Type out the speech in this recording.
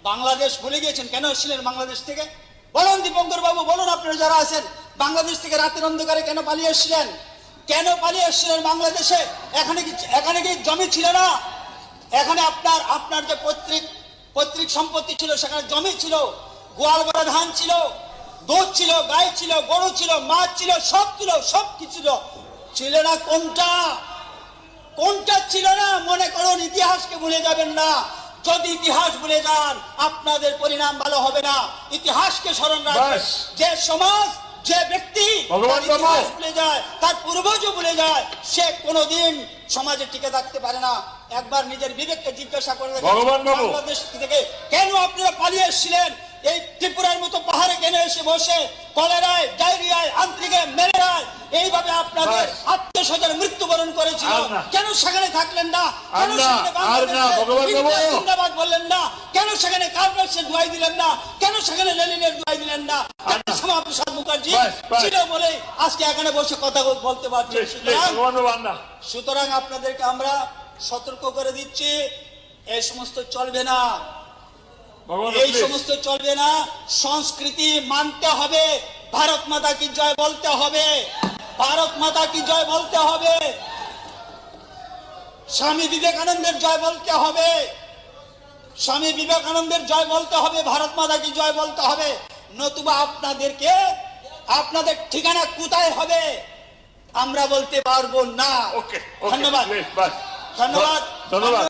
বাংলাদেশ ভুলে গিয়েছেন? কেন এসেছিলেন বাংলাদেশ থেকে? বলুন দীপঙ্কর বাবু, বলুন আপনারা যারা আছেন, বাংলাদেশ থেকে রাতের অন্ধকারে কেন পালিয়ে এসেছিলেন? কেন পালিয়ে এসেছিলেন বাংলাদেশে? এখানে কি জমি ছিল না? এখানে আপনার যে পৈতৃক সম্পত্তি ছিল, সেখানে জমি ছিল, গোয়াল ভরা ধান ছিল, দুধ ছিল, গাই ছিল, গরু ছিল, মাছ ছিল, সব ছিল, সব কিছু ছিল না। কোনটা ছিল না? মনে করুন, ইতিহাসকে ভুলে যাবেন না। যদি ইতিহাস ভুলে যান, আপনাদের পরিণাম ভালো হবে না। ইতিহাসকে স্মরণ রাখবেন। যে সমাজ, যে ব্যক্তি ইতিহাস ভুলে যায়, তার পূর্বজও ভুলে যায়, সে কোনোদিন সমাজে টিকে থাকতে পারে না। একবার নিজের বিবেককে জিজ্ঞাসা করে বাংলাদেশ থেকে কেন আপনারা পালিয়ে এসেছিলেন? এই ত্রিপুরার মতো পাহাড়ে কেন এসে বসে কলেরায়, ডায়রিয়ায়, আন্ত্রিকে, ম্যালেরিয়ায় এইভাবে আপনাদের আত্মীয়স্বজন মৃত্যুবরণ করেছিল? কেন সেখানে থাকলেন না? কেন জিন্দাবাদ বললেন না? কেন সেখানে কার্লমার্ক্সের দোহাই দিলেন না? কেন সেখানে লেনিনের দোহাই দিলেন না? শ্যামাপ্রসাদ মুখার্জি ছিল বলে আজকে এখানে বসে কথা বলতে পারছি। সুতরাং আপনাদেরকে আমরা সতর্ক করে দিচ্ছি, এই সমস্ত চলবে না, এই সমস্ত চলবে না। সংস্কৃতি মানতে হবে, ভারত মাতা কি জয় বলতে হবে, ভারত মাতা কি জয় বলতে হবে, স্বামী বিবেকানন্দের জয় বলতে হবে, স্বামী বিবেকানন্দের জয় বলতে হবে, ভারত মাতা কি জয় বলতে হবে। নতুবা আপনাদের ঠিকানা কোথায় হবে আমরা বলতে পারবো না। ধন্যবাদ, ধন্যবাদ।